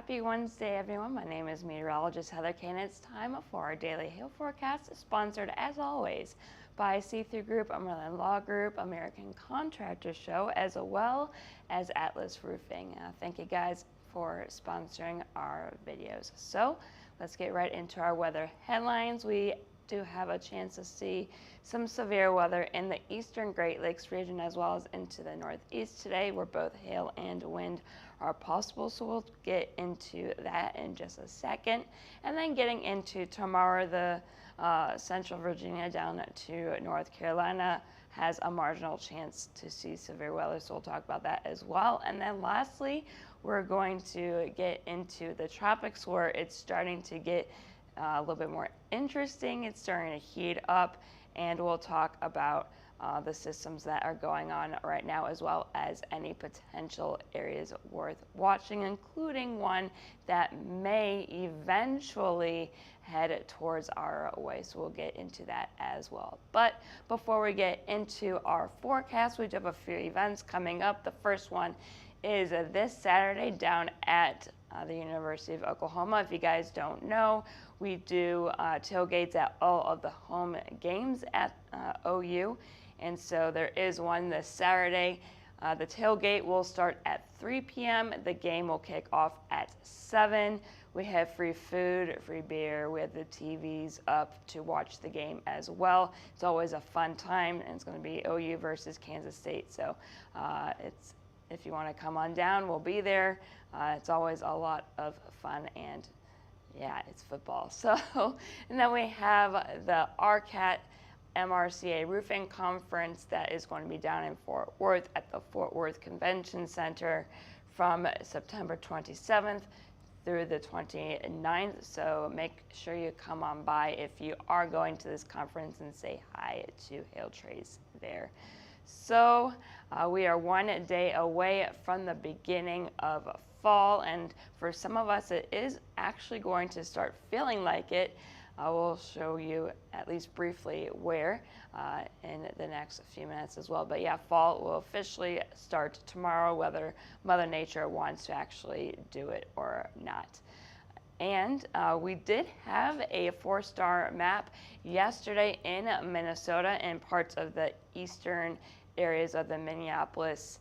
Happy Wednesday, everyone. My name is meteorologist Heather Kane. It's time for our daily hail forecast, sponsored as always by See-Through Group, Umbrella Law Group, American Contractor Show, as well as Atlas Roofing. Thank you guys for sponsoring our videos. So let's get right into our weather headlines. We do have a chance to see some severe weather in the eastern Great Lakes region as well as into the northeast today, where both hail and wind are possible. So we'll get into that in just a second. And then getting into tomorrow, the central Virginia down to North Carolina has a marginal chance to see severe weather. So we'll talk about that as well. And then lastly, we're going to get into the tropics, where it's starting to get a little bit more interesting. It's starting to heat up, and we'll talk about the systems that are going on right now, as well as any potential areas worth watching, including one that may eventually head towards our way. So we'll get into that as well. But before we get into our forecast, we do have a few events coming up. The first one is this Saturday down at the University of Oklahoma. If you guys don't know, we do tailgates at all of the home games at OU. And so there is one this Saturday. The tailgate will start at 3 p.m. The game will kick off at 7. We have free food, free beer. We have the TVs up to watch the game as well. It's always a fun time, and it's going to be OU versus Kansas State. So if you want to come on down, we'll be there. It's always a lot of fun, and yeah, it's football. So, and then we have the RCAT MRCA Roofing Conference that is going to be down in Fort Worth at the Fort Worth Convention Center from September 27th through the 29th. So make sure you come on by if you are going to this conference and say hi to Hail Trace there. So we are one day away from the beginning of fall, and for some of us it is actually going to start feeling like it. I will show you at least briefly where in the next few minutes as well. But yeah, fall will officially start tomorrow, whether Mother Nature wants to actually do it or not. And we did have a 4-star map yesterday in Minnesota and parts of the eastern areas of the Minneapolis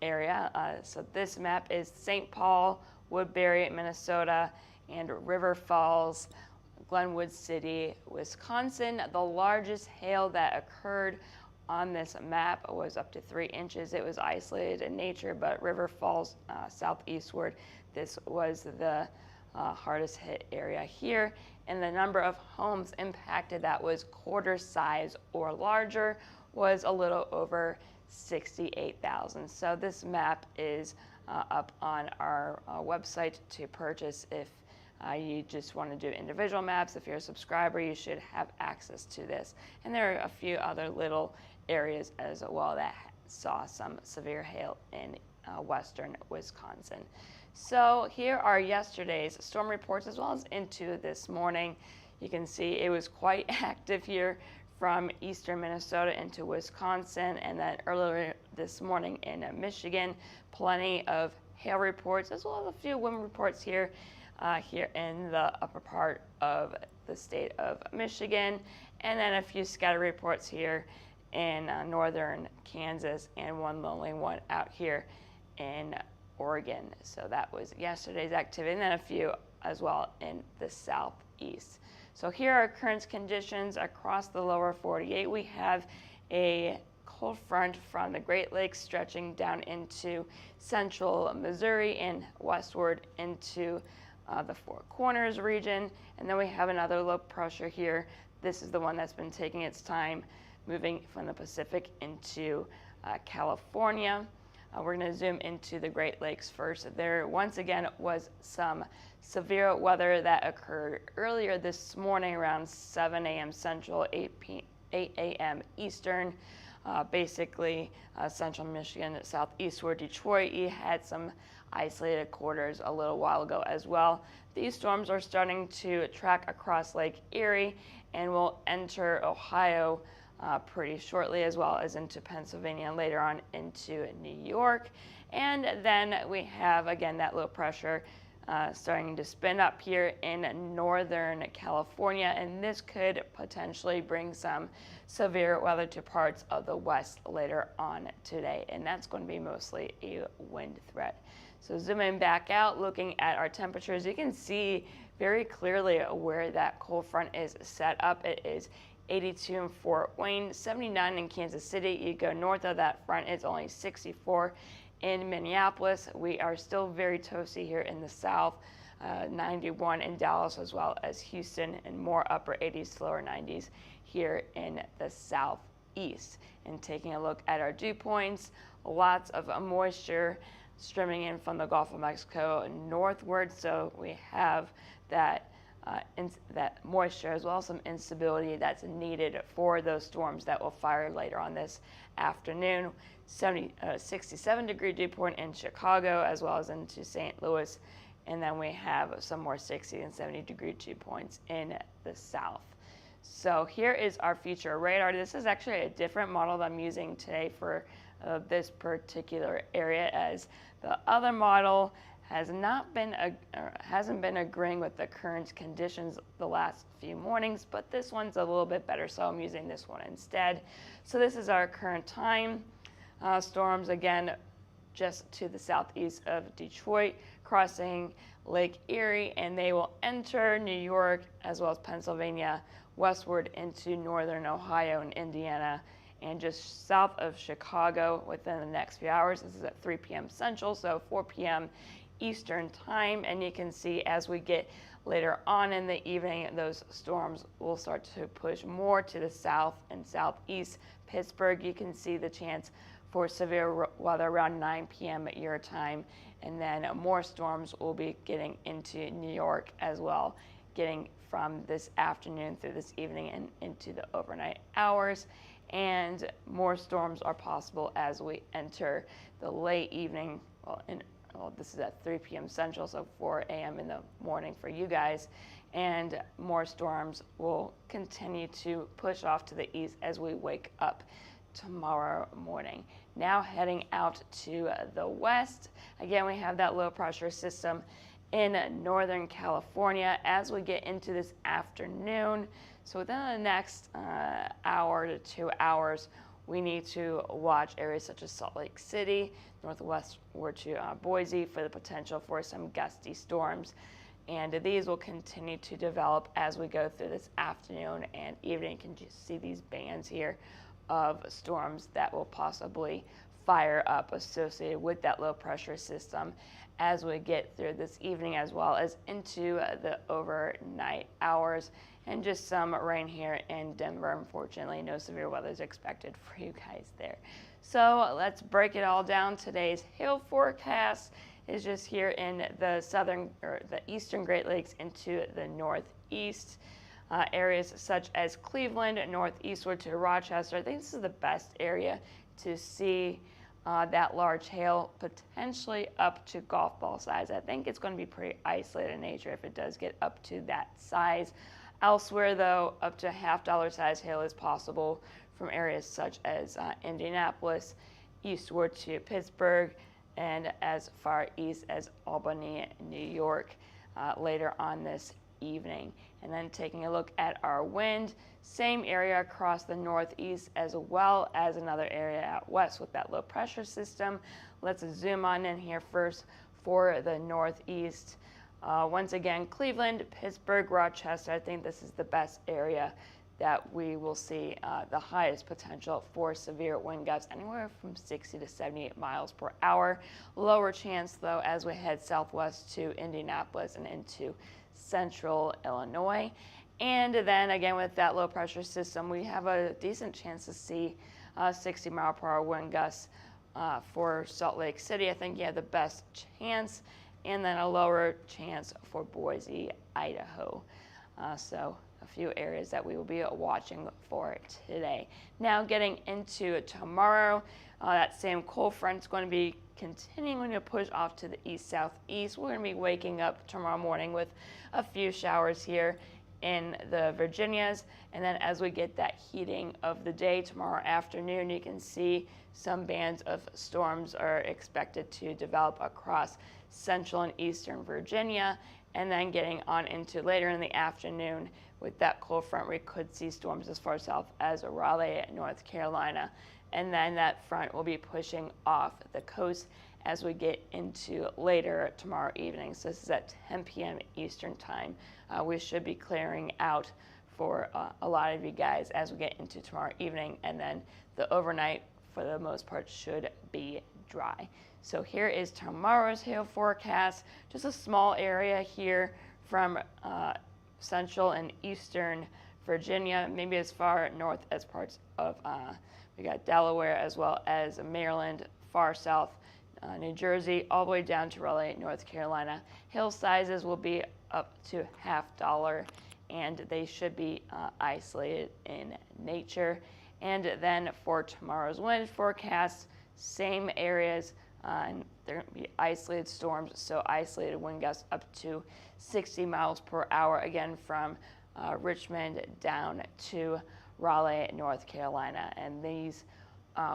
area. So this map is St. Paul, Woodbury, Minnesota, and River Falls, Glenwood City, Wisconsin. The largest hail that occurred on this map was up to 3 inches. It was isolated in nature, but River Falls southeastward, this was the hardest hit area here. And the number of homes impacted that was quarter size or larger was a little over 68,000. So this map is up on our website to purchase if you just want to do individual maps. If you're a subscriber, you should have access to this. And there are a few other little areas as well that saw some severe hail in western Wisconsin. So here are yesterday's storm reports as well as into this morning. You can see it was quite active here from eastern Minnesota into Wisconsin, and then earlier this morning in Michigan, plenty of hail reports as well as a few wind reports here in the upper part of the state of Michigan, and then a few scatter reports here in northern Kansas, and one lonely one out here in Oregon. So that was yesterday's activity, and then a few as well in the southeast. So here are current conditions across the lower 48. We have a cold front from the Great Lakes stretching down into central Missouri and westward into the Four Corners region. And then we have another low pressure here. This is the one that's been taking its time moving from the Pacific into California. We're going to zoom into the Great Lakes first. There once again was some severe weather that occurred earlier this morning around 7 a.m. Central, 8 a.m. Eastern. Basically, central Michigan, southeastward Detroit, you had some isolated quarters a little while ago as well. These storms are starting to track across Lake Erie and will enter Ohio pretty shortly, as well as into Pennsylvania and later on into New York. And then we have, again, that low pressure starting to spin up here in northern California, and this could potentially bring some severe weather to parts of the west later on today, and that's going to be mostly a wind threat. So zooming back out, looking at our temperatures, you can see very clearly where that cold front is set up. It is 82 in Fort Wayne, 79 in Kansas City. You go north of that front, it's only 64 in Minneapolis. We are still very toasty here in the south, 91 in Dallas, as well as Houston, and more upper 80s to lower 90s here in the southeast. And taking a look at our dew points, lots of moisture streaming in from the Gulf of Mexico northward, so we have that that moisture as well as some instability that's needed for those storms that will fire later on this afternoon. 67 degree dew point in Chicago as well as into St. Louis, and then we have some more 60 and 70 degree dew points in the south. So here is our future radar. This is actually a different model that I'm using today for this particular area, as the other model hasn't been agreeing with the current conditions the last few mornings, but this one's a little bit better, so I'm using this one instead. So this is our current time. Storms again just to the southeast of Detroit, crossing Lake Erie, and they will enter New York as well as Pennsylvania westward into northern Ohio and Indiana, and just south of Chicago within the next few hours. This is at 3 p.m. Central, so 4 p.m. Eastern time, and you can see as we get later on in the evening, those storms will start to push more to the south and southeast. Pittsburgh, you can see the chance for severe weather around 9 p.m. at your time, and then more storms will be getting into New York as well, getting from this afternoon through this evening and into the overnight hours. And more storms are possible as we enter the late evening. This is at 3 p.m. Central, so 4 a.m. in the morning for you guys. And more storms will continue to push off to the east as we wake up tomorrow morning. Now heading out to the west. Again, we have that low pressure system in Northern California as we get into this afternoon. So within the next hour to 2 hours, we need to watch areas such as Salt Lake City, northwestward to Boise, for the potential for some gusty storms. And these will continue to develop as we go through this afternoon and evening. You can just see these bands here of storms that will possibly fire up associated with that low pressure system as we get through this evening, as well as into the overnight hours. And just some rain here in Denver. Unfortunately, no severe weather is expected for you guys there. So let's break it all down. Today's hail forecast is just here in the southern or the eastern Great Lakes into the northeast. Areas such as Cleveland, northeastward to Rochester. I think this is the best area to see that large hail, potentially up to golf ball size. I think it's going to be pretty isolated in nature if it does get up to that size. Elsewhere, though, up to $half size hail is possible from areas such as Indianapolis, eastward to Pittsburgh, and as far east as Albany, New York, later on this evening. And then taking a look at our wind, same area across the northeast as well as another area out west with that low pressure system. Let's zoom on in here first for the northeast. Once again, Cleveland, Pittsburgh, Rochester, I think this is the best area that we will see the highest potential for severe wind gusts, anywhere from 60 to 78 miles per hour. Lower chance, though, as we head southwest to Indianapolis and into central Illinois. And then again, with that low pressure system, we have a decent chance to see 60 mile per hour wind gusts for Salt Lake City. I think you have the best chance, and then a lower chance for Boise, Idaho. So a few areas that we will be watching for today. Now getting into tomorrow, that same cold front is going to be continuing to push off to the east-southeast. We're going to be waking up tomorrow morning with a few showers here in the Virginias. And then as we get that heating of the day tomorrow afternoon, you can see some bands of storms are expected to develop across central and eastern Virginia. And then getting on into later in the afternoon with that cold front, we could see storms as far south as Raleigh, North Carolina. And then that front will be pushing off the coast as we get into later tomorrow evening. So this is at 10 p.m. Eastern time. We should be clearing out for a lot of you guys as we get into tomorrow evening, and then the overnight for the most part should be dry. So here is tomorrow's hail forecast. Just a small area here from central and eastern Virginia, maybe as far north as parts of, we got Delaware as well as Maryland, far south, New Jersey, all the way down to Raleigh, North Carolina. Hail sizes will be up to $0.50, and they should be isolated in nature. And then for tomorrow's wind forecast, same areas, and they're going to be isolated storms, so isolated wind gusts up to 60 miles per hour, again from Richmond down to Raleigh, North Carolina. And these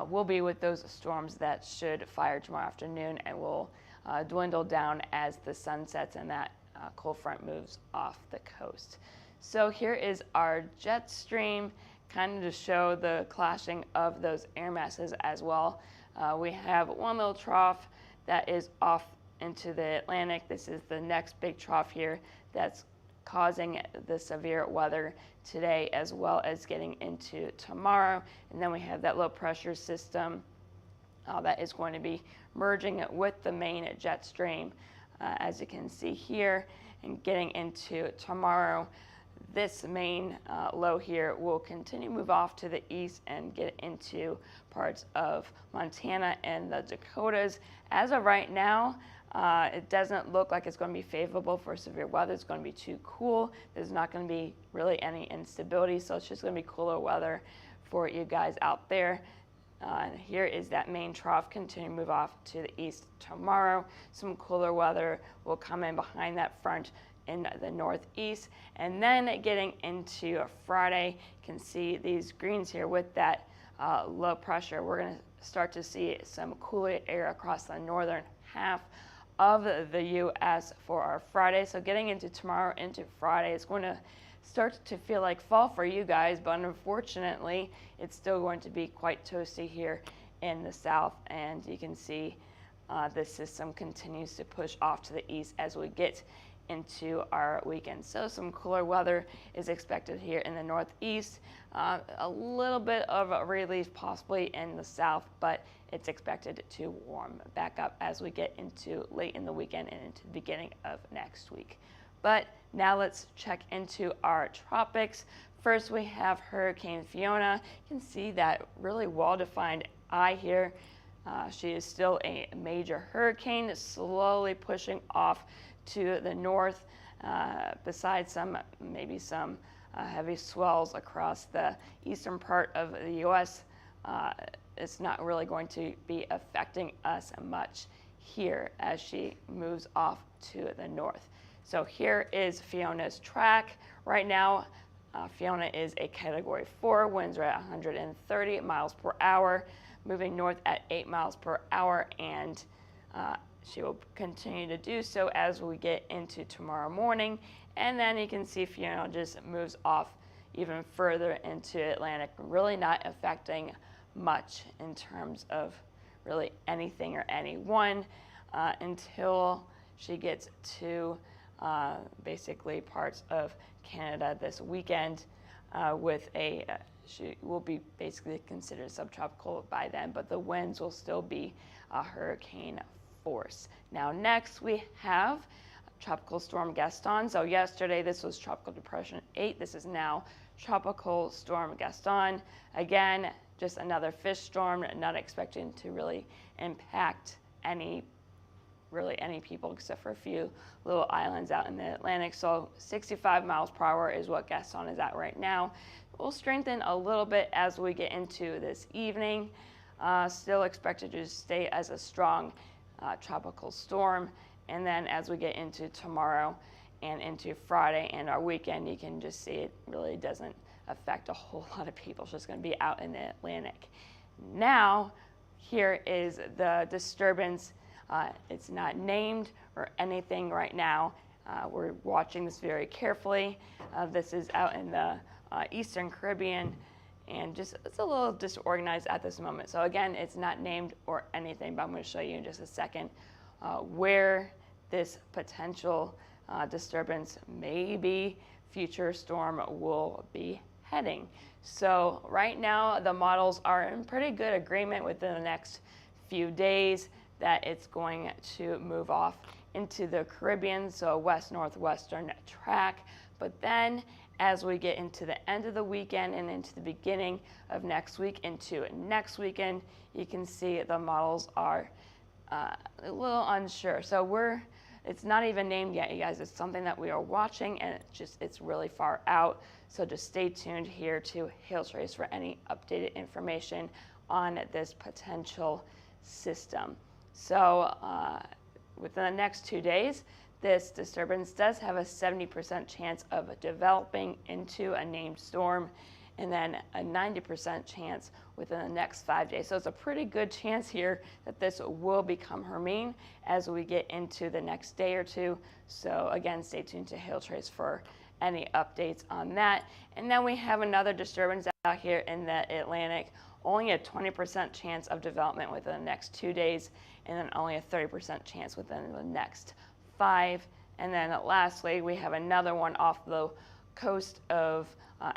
will be with those storms that should fire tomorrow afternoon and will dwindle down as the sun sets and that cold front moves off the coast. So here is our jet stream, kind of to show the clashing of those air masses as well. We have one little trough that is off into the Atlantic. This is the next big trough here that's causing the severe weather today as well as getting into tomorrow. And then we have that low pressure system that is going to be merging with the main jet stream, as you can see here, and getting into tomorrow. This main low here will continue to move off to the east and get into parts of Montana and the Dakotas. As of right now, it doesn't look like it's going to be favorable for severe weather. It's going to be too cool. There's not going to be really any instability, so it's just going to be cooler weather for you guys out there. And here is that main trough, continue to move off to the east tomorrow. Some cooler weather will come in behind that front in the northeast. And then getting into Friday, you can see these greens here with that low pressure. We're going to start to see some cooler air across the northern half of the U.S. for our Friday. So getting into tomorrow into Friday, it's going to start to feel like fall for you guys, but unfortunately, it's still going to be quite toasty here in the south. And you can see the system continues to push off to the east as we get into our weekend. So some cooler weather is expected here in the northeast. A little bit of a relief possibly in the south, but it's expected to warm back up as we get into late in the weekend and into the beginning of next week. But now let's check into our tropics. First, we have Hurricane Fiona. You can see that really well-defined eye here. She is still a major hurricane, slowly pushing off to the north, besides maybe some heavy swells across the eastern part of the U.S. It's not really going to be affecting us much here as she moves off to the north. So here is Fiona's track. Right now, Fiona is a Category 4. Winds are at 130 miles per hour, moving north at 8 miles per hour, and she will continue to do so as we get into tomorrow morning. And then you can see Fiona just moves off even further into Atlantic, really not affecting much in terms of really anything or anyone until she gets to basically parts of Canada this weekend with she will be basically considered subtropical by then, but the winds will still be a hurricane force. Now next we have Tropical Storm Gaston. So yesterday this was Tropical Depression 8. This is now Tropical Storm Gaston. Again, just another fish storm, not expecting to really impact any people except for a few little islands out in the Atlantic. So 65 miles per hour is what Gaston is at right now. It will strengthen a little bit as we get into this evening. Still expected to stay as a strong tropical storm. And then as we get into tomorrow and into Friday and our weekend, you can just see it really doesn't affect a whole lot of people. It's just going to be out in the Atlantic. Now, here is the disturbance. It's not named or anything right now. We're watching this very carefully. This is out in the Eastern Caribbean, and just it's a little disorganized at this moment. So again, it's not named or anything, but I'm going to show you in just a second where this potential disturbance, maybe future storm, will be heading. So right now the models are in pretty good agreement within the next few days that it's going to move off into the Caribbean, so west-northwestern track. But then as we get into the end of the weekend and into the beginning of next week into next weekend, you can see the models are a little unsure. So it's not even named yet, you guys. It's something that we are watching, and it's really far out. So just stay tuned here to Hail Trace for any updated information on this potential system. So within the next 2 days, this disturbance does have a 70% chance of developing into a named storm, and then a 90% chance within the next 5 days. So it's a pretty good chance here that this will become Hermine as we get into the next day or two. So again, stay tuned to Hail Trace for any updates on that. And then we have another disturbance out here in the Atlantic, only a 20% chance of development within the next 2 days, and then only a 30% chance within the next 5. And then lastly, we have another one off the coast of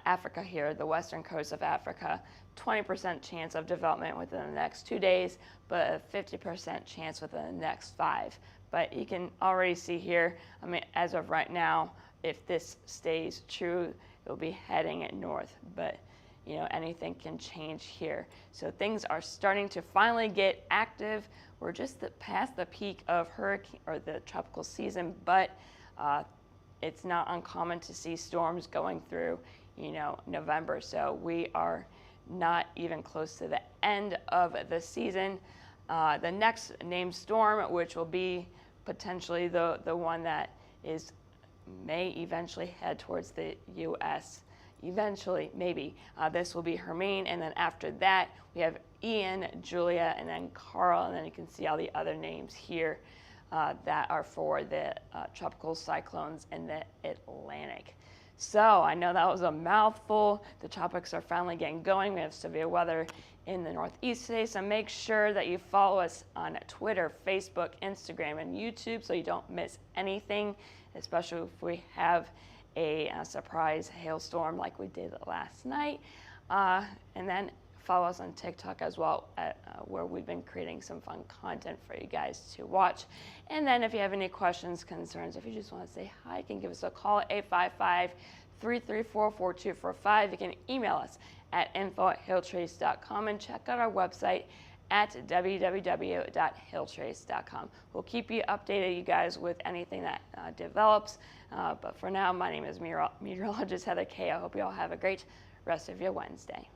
Africa here, the western coast of Africa, 20% chance of development within the next 2 days, but a 50% chance within the next 5. But you can already see here, I mean, as of right now, if this stays true, it'll be heading north. But you know, anything can change here. So things are starting to finally get active. We're just past the peak of hurricane or the tropical season, but it's not uncommon to see storms going through, you know, November. So we are not even close to the end of the season. The next named storm, which will be potentially the one that may eventually head towards the U.S. Eventually, maybe. This will be Hermine, and then after that, we have Ian, Julia, and then Carl, and then you can see all the other names here that are for the tropical cyclones in the Atlantic. So I know that was a mouthful. The tropics are finally getting going. We have severe weather in the Northeast today, so make sure that you follow us on Twitter, Facebook, Instagram, and YouTube so you don't miss anything, especially if we have a surprise hailstorm like we did last night. And then follow us on TikTok as well, where we've been creating some fun content for you guys to watch. And then if you have any questions, concerns, if you just want to say hi, you can give us a call at 855-334-4245. You can email us at info@hailtrace.com and check out our website at www.hailtrace.com. We'll keep you updated, you guys, with anything that develops. But for now, my name is meteorologist Heather Kay. I hope you all have a great rest of your Wednesday.